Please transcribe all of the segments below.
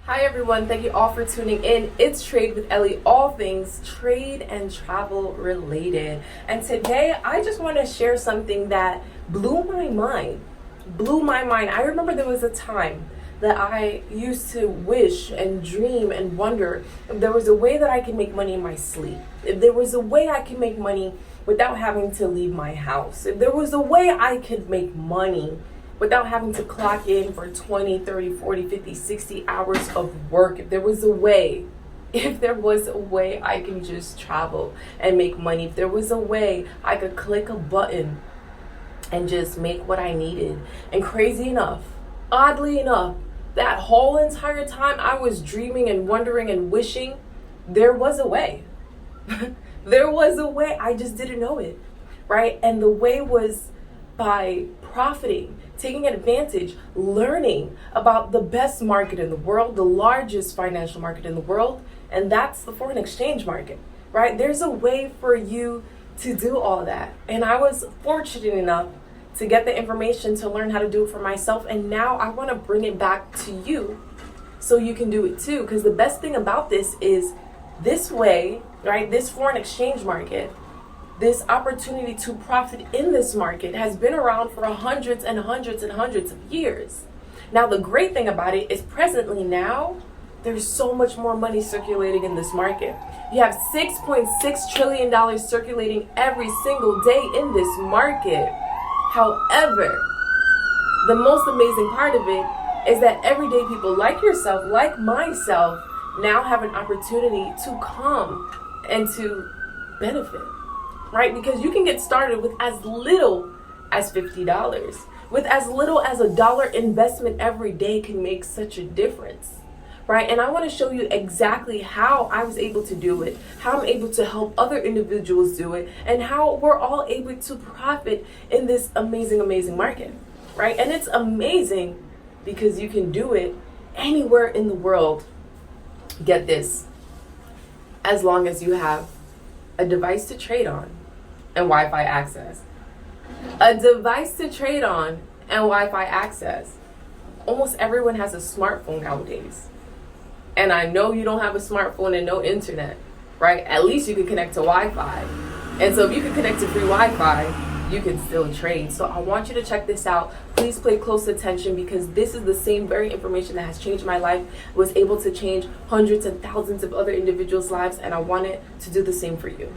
Hi everyone, thank you all for tuning in. It's Trade with Ellie, all things trade and travel related. And today I just want to share something that blew my mind. Blew my mind. I remember there was a time that I used to wish and dream and wonder if there was a way that I could make money in my sleep. If there was a way I could make money without having to leave my house. If there was a way I could make money without having to clock in for 20, 30, 40, 50, 60 hours of work. If there was a way I can just travel and make money, if there was a way I could click a button and just make what I needed. And crazy enough, oddly enough, that whole entire time I was dreaming and wondering and wishing there was a way. There was a way, I just didn't know it, right? And the way was by profiting, taking advantage, learning about the best market in the world, the largest financial market in the world, and that's the foreign exchange market, right? There's a way for you to do all that. And I was fortunate enough to get the information to learn how to do it for myself, and now I want to bring it back to you so you can do it too. Because the best thing about this is this way, right? This foreign exchange market, this opportunity to profit in this market has been around for hundreds and hundreds and hundreds of years. Now, the great thing about it is presently now, there's so much more money circulating in this market. You have $6.6 trillion circulating every single day in this market. However, the most amazing part of it is that everyday people like yourself, like myself, now have an opportunity to come and to benefit, right? Because you can get started with as little as $50. With as little as $1 investment every day can make such a difference, right? And I want to show you exactly how I was able to do it, how I'm able to help other individuals do it, and how we're all able to profit in this amazing, amazing market, right? And it's amazing because you can do it anywhere in the world. Get this, as long as you have a device to trade on and Wi-Fi access. A device to trade on and Wi-Fi access. Almost everyone has a smartphone nowadays. And I know you don't have a smartphone and no internet, right? At least you can connect to Wi-Fi. And so if you can connect to free Wi-Fi, you can still trade. So I want you to check this out. Please pay close attention because this is the same very information that has changed my life, was able to change hundreds and thousands of other individuals' lives, and I want it to do the same for you.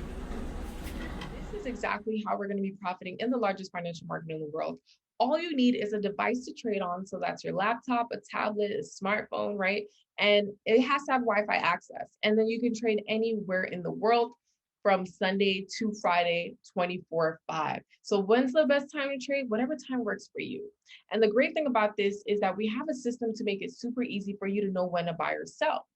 This is exactly how we're going to be profiting in the largest financial market in the world. All you need is a device to trade on. So that's your laptop, a tablet, a smartphone, right? And it has to have Wi-Fi access. And then you can trade anywhere in the world from Sunday to Friday, 24/5. So when's the best time to trade? Whatever time works for you. And the great thing about this is that we have a system to make it super easy for you to know when to buy or sell.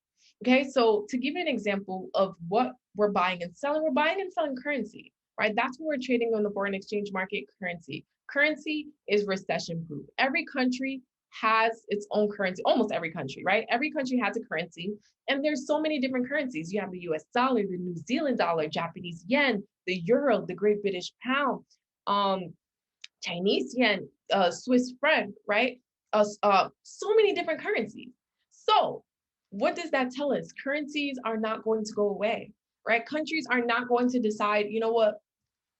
Okay, so to give you an example of what we're buying we're buying and selling currency, right? That's what we're trading on the foreign exchange market, currency. Currency is recession proof. Every country has its own currency, almost every country, right? Every country has a currency, and there's so many different currencies. You have the US dollar, the New Zealand dollar, Japanese yen, the euro, the Great British pound, um, Chinese yen, Swiss franc, right? So many different currencies. So, what does that tell us? Currencies are not going to go away, right? Countries are not going to decide, you know what,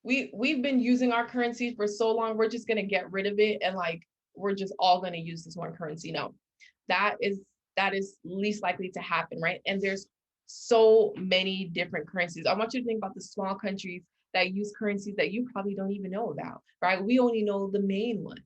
we've been using our currency for so long, we're just gonna get rid of it and like we're just all gonna use this one currency. No, that is that is least likely to happen, right? And there's so many different currencies. I want you to think about the small countries that use currencies that you probably don't even know about, right? We only know the main ones,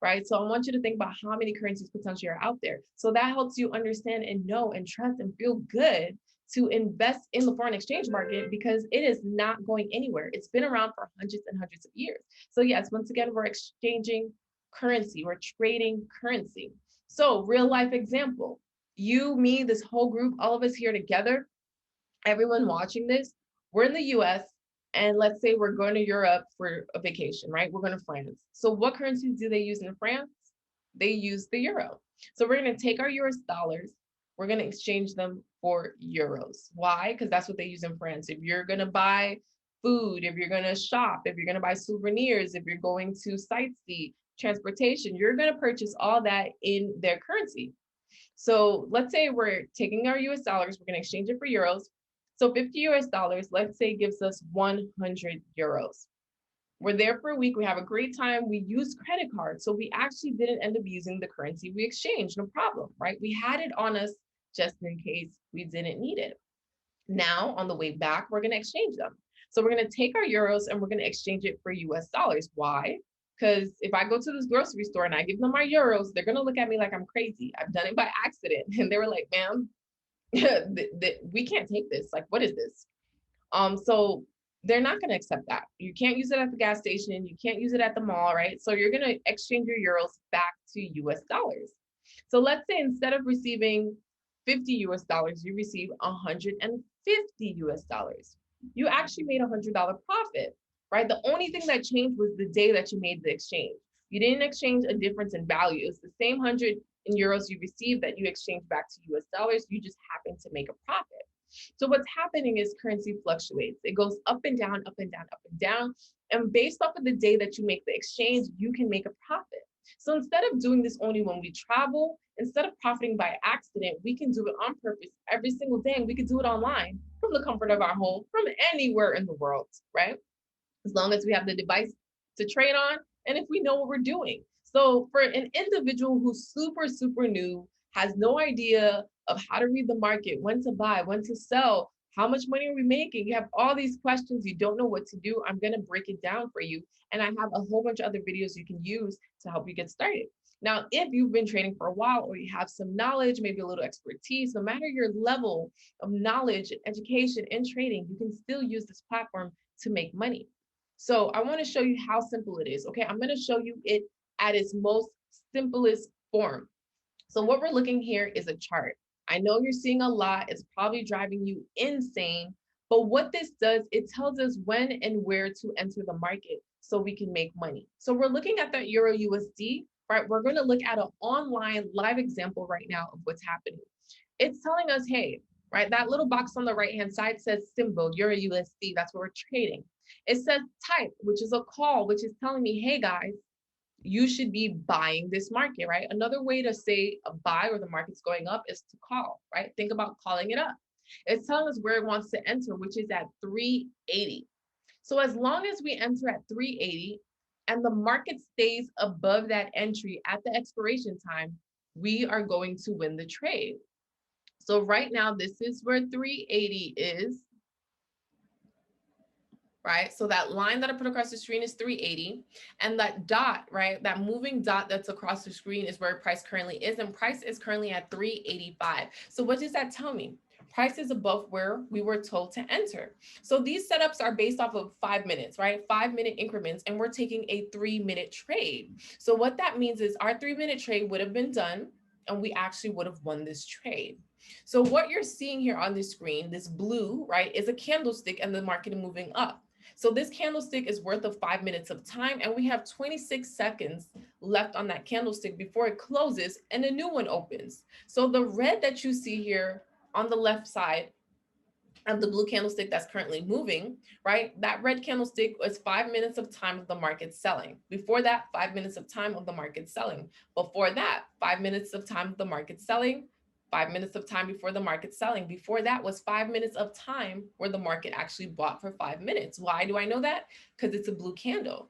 right? So I want you to think about how many currencies potentially are out there. So that helps you understand and know and trust and feel good to invest in the foreign exchange market because it is not going anywhere. It's been around for hundreds and hundreds of years. So yes, once again, we're exchanging currency, we're trading currency. So real life example, you, me, this whole group, all of us here together, everyone watching this, we're in the US and let's say we're going to Europe for a vacation, right? We're going to France. So what currencies do they use in France? They use the euro. So we're going to take our US dollars, we're going to exchange them for euros. Why? Because that's what they use in France. If you're going to buy food, if you're going to shop, if you're going to buy souvenirs, if you're going to sightsee, transportation, you're going to purchase all that in their currency. So let's say we're taking our US dollars, we're going to exchange it for euros. So 50 US dollars, let's say, gives us 100 euros. We're there for a week. We have a great time. We use credit cards. So we actually didn't end up using the currency we exchanged. No problem, right? We had it on us just in case we didn't need it. Now, on the way back, we're going to exchange them. So we're going to take our euros and we're going to exchange it for US dollars. Why? Because if I go to this grocery store and I give them my euros, they're going to look at me like I'm crazy. I've done it by accident. And they were like, ma'am, we can't take this. Like, what is this? So they're not going to accept that. You can't use it at the gas station. You can't use it at the mall, right? So you're going to exchange your euros back to US dollars. So let's say instead of receiving 50 US dollars, you receive 150 US dollars. You actually made $100 profit, right? The only thing that changed was the day that you made the exchange. You didn't exchange a difference in value. It's the same 100 in euros you received that you exchange back to US dollars. You just happen to make a profit. So what's happening is currency fluctuates. It goes up and down, up and down, up and down. And based off of the day that you make the exchange, you can make a profit. So instead of doing this only when we travel, instead of profiting by accident, we can do it on purpose every single day. And we can do it online from the comfort of our home, from anywhere in the world, right? As long as we have the device to trade on and if we know what we're doing. So for an individual who's super, super new, has no idea of how to read the market, when to buy, when to sell, how much money are we making? You have all these questions, you don't know what to do. I'm going to break it down for you. And I have a whole bunch of other videos you can use to help you get started. Now, if you've been trading for a while or you have some knowledge, maybe a little expertise, no matter your level of knowledge, education, and trading, you can still use this platform to make money. So I want to show you how simple it is. Okay, I'm going to show you it at its most simplest form. So what we're looking here is a chart. I know you're seeing a lot. It's probably driving you insane. But what this does, it tells us when and where to enter the market so we can make money. So we're looking at that Euro USD, right? We're going to look at an online live example right now of what's happening. It's telling us, hey, right, that little box on the right-hand side says symbol, Euro USD. That's what we're trading. It says type, which is a call, which is telling me, hey guys, you should be buying this market, right? Another way to say a buy or the market's going up is to call, right? Think about calling it up. It's telling us where it wants to enter, which is at 380. So as long as we enter at 380 and the market stays above that entry at the expiration time, we are going to win the trade. So right now, this is where 380 is, right? So that line that I put across the screen is 380. And that dot, right, that moving dot that's across the screen is where price currently is. And price is currently at 385. So what does that tell me? Price is above where we were told to enter. So these setups are based off of 5 minutes, right? 5-minute increments, and we're taking a 3-minute trade. So what that means is our 3-minute trade would have been done and we actually would have won this trade. So what you're seeing here on the screen, this blue, right, is a candlestick and the market moving up. So this candlestick is worth of 5 minutes of time, and we have 26 seconds left on that candlestick before it closes and a new one opens. So the red that you see here on the left side of the blue candlestick that's currently moving, right? That red candlestick was 5 minutes of time of the market selling. Before that, 5 minutes of time of the market selling. Before that, 5 minutes of time of the market selling. 5 minutes of time before the market selling. Before that was 5 minutes of time where the market actually bought for 5 minutes. Why do I know that? Because it's a blue candle,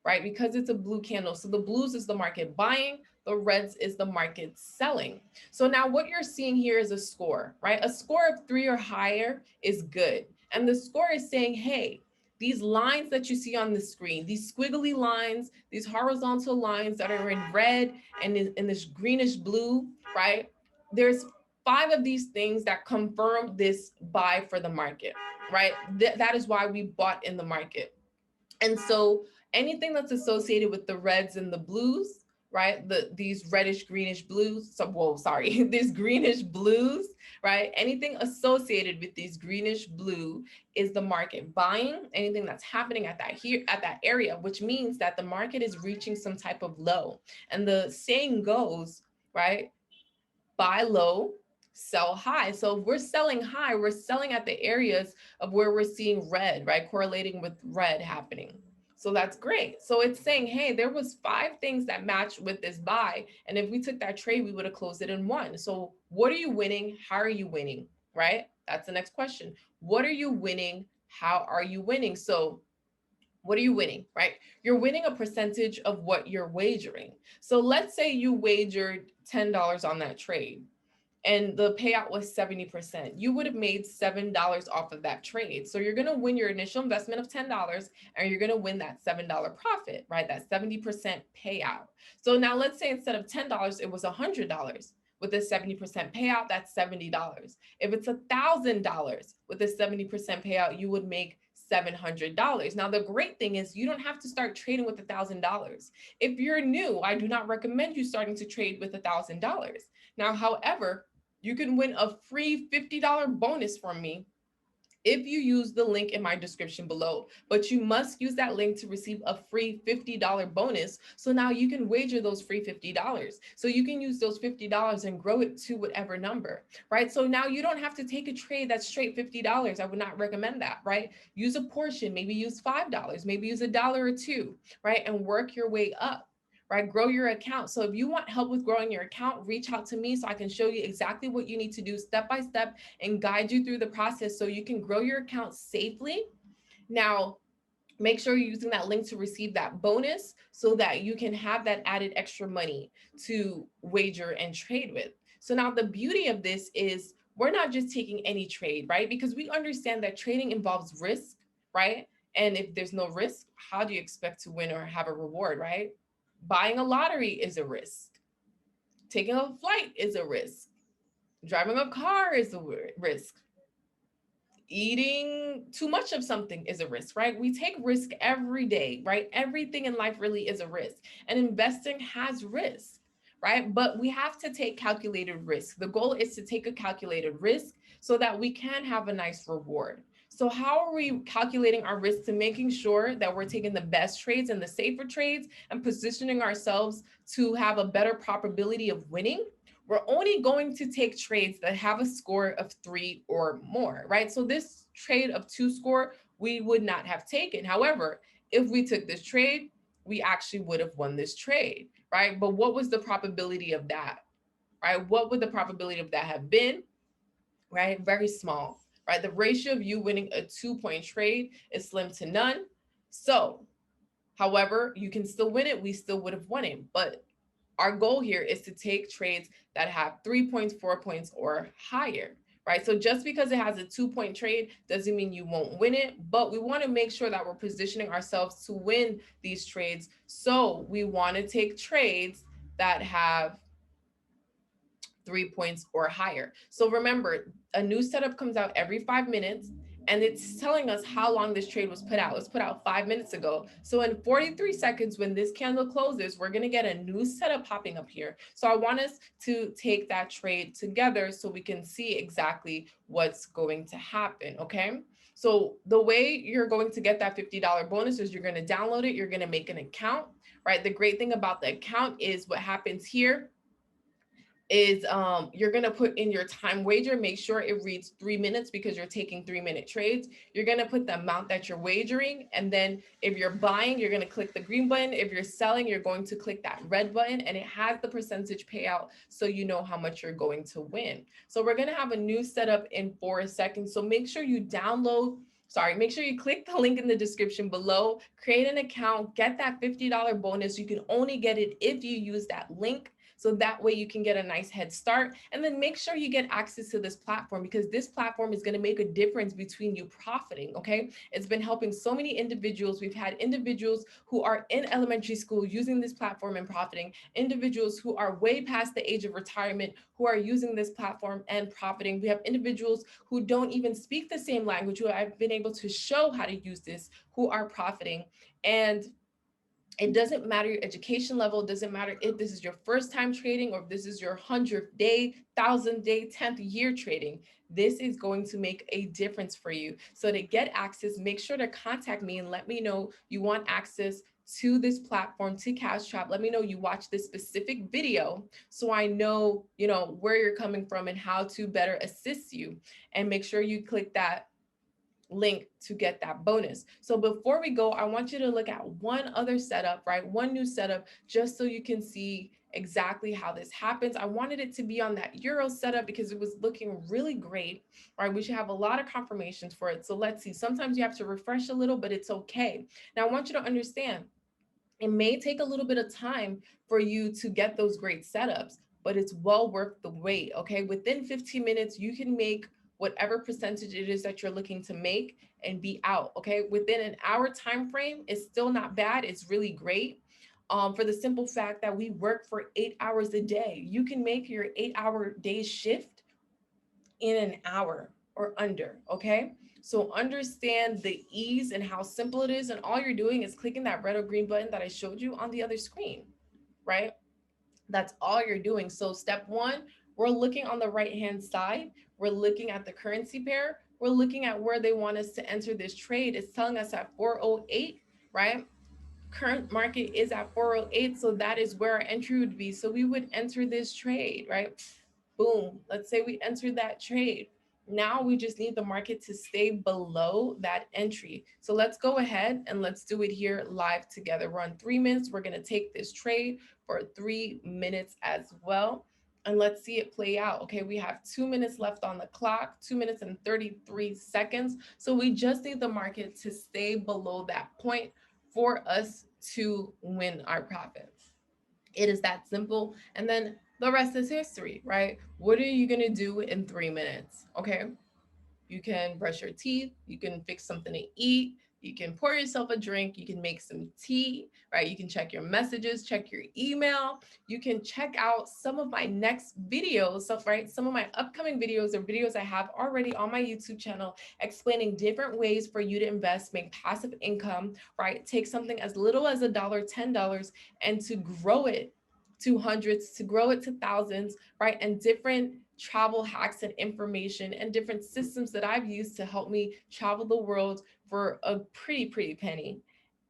right? Because it's a blue candle. So the blues is the market buying, the reds is the market selling. So now what you're seeing here is a score, right? A score of 3 or higher is good. And the score is saying, hey, these lines that you see on the screen, these squiggly lines, these horizontal lines that are in red and in this greenish blue, right? There's 5 of these things that confirm this buy for the market, right? That is why we bought in the market. And so anything that's associated with the reds and the blues, right? These reddish greenish blues. So, whoa, sorry, these greenish blues, right? Anything associated with these greenish blue is the market buying. Anything that's happening at that area, which means that the market is reaching some type of low. And the saying goes, right? Buy low, sell high. So if we're selling high, we're selling at the areas of where we're seeing red, right? Correlating with red happening. So that's great. So it's saying, hey, there was 5 things that matched with this buy. And if we took that trade, we would have closed it in one. So what are you winning? How are you winning? Right? That's the next question. What are you winning? How are you winning? So what are you winning, right? You're winning a percentage of what you're wagering. So let's say you wagered $10 on that trade and the payout was 70%, you would have made $7 off of that trade. So you're going to win your initial investment of $10 and you're going to win that $7 profit, right? That 70% payout. So now let's say instead of $10, it was $100. With a 70% payout, that's $70. If it's $1,000 with a 70% payout, you would make $700. Now, the great thing is you don't have to start trading with $1,000. If you're new, I do not recommend you starting to trade with $1,000. Now, however, you can win a free $50 bonus from me if you use the link in my description below. But you must use that link to receive a free $50 bonus. So now you can wager those free $50. So you can use those $50 and grow it to whatever number, right? So now you don't have to take a trade that's straight $50. I would not recommend that, right? Use a portion, maybe use $5, maybe use $1 or $2, right? And work your way up, right? Grow your account. So if you want help with growing your account, reach out to me so I can show you exactly what you need to do step by step and guide you through the process so you can grow your account safely. Now, make sure you're using that link to receive that bonus so that you can have that added extra money to wager and trade with. So now the beauty of this is we're not just taking any trade, right? Because we understand that trading involves risk, right? And if there's no risk, how do you expect to win or have a reward, right? Buying a lottery is a risk. Taking a flight is a risk. Driving a car is a risk. Eating too much of something is a risk, right? We take risk every day, right? Everything in life really is a risk. And investing has risk, right? But we have to take calculated risk. The goal is to take a calculated risk so that we can have a nice reward. So how are we calculating our risk to making sure that we're taking the best trades and the safer trades and positioning ourselves to have a better probability of winning? We're only going to take trades that have a score of 3 or more, right? So this trade of 2 score, we would not have taken. However, if we took this trade, we actually would have won this trade, right? But what was the probability of that, right? What would the probability of that have been, right? Very small, right? The ratio of you winning a 2-point trade is slim to none. So, however, you can still win it. We still would have won it. But our goal here is to take trades that have 3 points, 4 points, or higher, right? So just because it has a 2-point trade doesn't mean you won't win it, but we want to make sure that we're positioning ourselves to win these trades. So we want to take trades that have 3 points or higher. So remember, a new setup comes out every 5 minutes and it's telling us how long this trade was put out. It was put out 5 minutes ago. So in 43 seconds, when this candle closes, we're going to get a new setup popping up here. So I want us to take that trade together so we can see exactly what's going to happen. Okay. So the way you're going to get that $50 bonus is you're going to download it. You're going to make an account, right? The great thing about the account is what happens here is you're going to put in your time wager. Make sure it reads 3 minutes because you're taking 3-minute trades. You're going to put the amount that you're wagering. And then if you're buying, you're going to click the green button. If you're selling, you're going to click that red button and it has the percentage payout so you know how much you're going to win. So we're going to have a new setup in 4 seconds. So make sure you make sure you click the link in the description below, create an account, get that $50 bonus. You can only get it if you use that link. So that way you can get a nice head start, and then make sure you get access to this platform because this platform is going to make a difference between you profiting. Okay. It's been helping so many individuals. We've had individuals who are in elementary school using this platform and profiting, individuals who are way past the age of retirement who are using this platform and profiting. We have individuals who don't even speak the same language who I've been able to show how to use this, who are profiting. And it doesn't matter your education level. It doesn't matter if this is your first time trading or if this is your 100th day, 1,000th day, 10th year trading. This is going to make a difference for you. So to get access, make sure to contact me and let me know you want access to this platform, to Cash Trap. Let me know you watch this specific video so I know, where you're coming from and how to better assist you. And make sure you click that link to get that bonus. So before we go, I want you to look at one other setup, right? One new setup, just so you can see exactly how this happens. I wanted it to be on that Euro setup because it was looking really great, right? We should have a lot of confirmations for it. So let's see. Sometimes you have to refresh a little, but it's okay. Now I want you to understand it may take a little bit of time for you to get those great setups, but it's well worth the wait. Okay. Within 15 minutes, you can make whatever percentage it is that you're looking to make and be out. Okay. Within an hour time frame, it's still not bad. It's really great. For the simple fact that we work for 8 hours a day. You can make your 8 hour day shift in an hour or under. Okay. So understand the ease and how simple it is. And all you're doing is clicking that red or green button that I showed you on the other screen, right? That's all you're doing. So step one, we're looking on the right-hand side. We're looking at the currency pair. We're looking at where they want us to enter this trade. It's telling us at 408, right? Current market is at 408. So that is where our entry would be. So we would enter this trade, right? Boom. Let's say we entered that trade. Now we just need the market to stay below that entry. So let's go ahead and let's do it here live together. We're on 3 minutes. We're going to take this trade for 3 minutes as well. And let's see it play out. Okay, we have 2 minutes left on the clock, 2 minutes and 33 seconds. So we just need the market to stay below that point for us to win our profit. It is that simple. And then the rest is history, right? What are you going to do in 3 minutes? Okay. You can brush your teeth, you can fix something to eat, you can pour yourself a drink, you can make some tea, right? You can check your messages, check your email, you can check out some of my next videos, so, right? Some of my upcoming videos or videos I have already on my YouTube channel explaining different ways for you to invest, make passive income, right? Take something as little as $1, $10, and to grow it to hundreds, to grow it to thousands, right? And different travel hacks and information and different systems that I've used to help me travel the world for a pretty penny.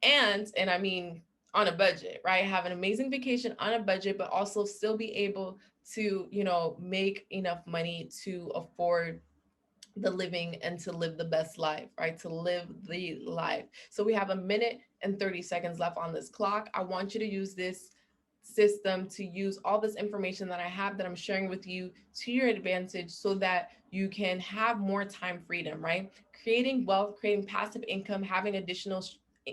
And I mean on a budget, right? Have an amazing vacation on a budget, but also still be able to, make enough money to afford the living and to live the best life, right? To live the life. So we have 1 minute and 30 seconds left on this clock. I want you to use this system to use all this information that I have that I'm sharing with you to your advantage so that you can have more time freedom, right? Creating wealth, creating passive income, having additional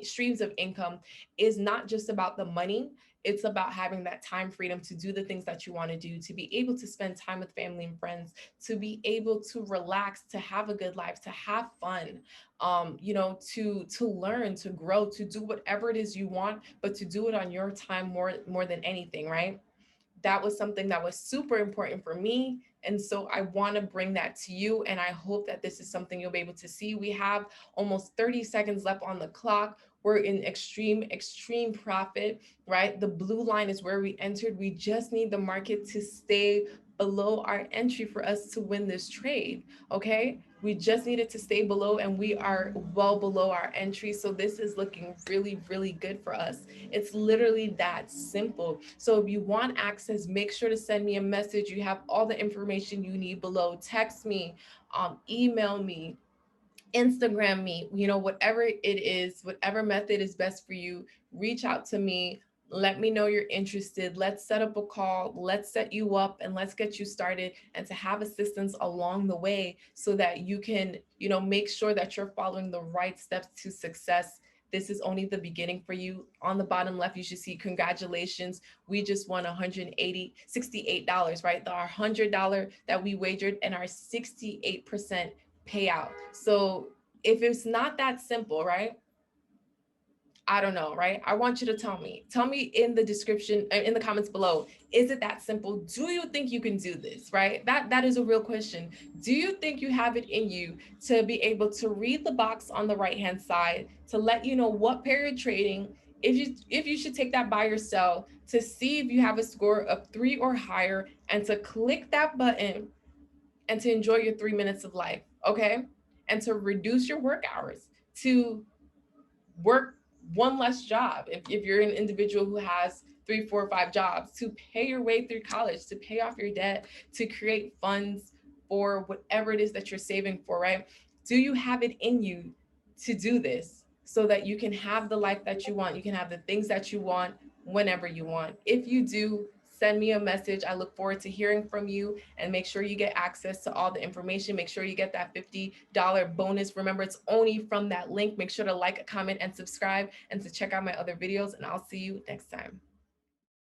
streams of income is not just about the money. It's about having that time freedom to do the things that you want to do, to be able to spend time with family and friends, to be able to relax, to have a good life, to have fun, to learn, to grow, to do whatever it is you want, but to do it on your time more than anything, right? That was something that was super important for me. And so I want to bring that to you. And I hope that this is something you'll be able to see. We have almost 30 seconds left on the clock. We're in extreme profit, right? The blue line is where we entered. We just need the market to stay below our entry for us to win this trade. Okay. We just needed to stay below, and we are well below our entry. So this is looking really good for us. It's literally that simple. So if you want access, make sure to send me a message. You have all the information you need below. Text me, email me, Instagram me, whatever it is, whatever method is best for you, reach out to me. Let me know you're interested. Let's set up a call. Let's set you up and let's get you started, and to have assistance along the way so that you can, make sure that you're following the right steps to success. This is only the beginning for you. On the bottom left, you should see congratulations. We just won $68, right? Our $100 that we wagered and our 68% payout. So if it's not that simple, right? I don't know, right? I want you to tell me. Tell me in the description, in the comments below. Is it that simple? Do you think you can do this, right? That is a real question. Do you think you have it in you to be able to read the box on the right-hand side to let you know what pair you're trading, if you should take that buy or sell, to see if you have a score of 3 or higher, and to click that button and to enjoy your 3 minutes of life, okay? And to reduce your work hours, to work one less job. If you're an individual who has 3, 4, 5 jobs, to pay your way through college, to pay off your debt, to create funds for whatever it is that you're saving for, right? Do you have it in you to do this so that you can have the life that you want? You can have the things that you want whenever you want. If you do, send me a message. I look forward to hearing from you, and make sure you get access to all the information. Make sure you get that $50 bonus. Remember, it's only from that link. Make sure to like, comment, and subscribe, and to check out my other videos, and I'll see you next time.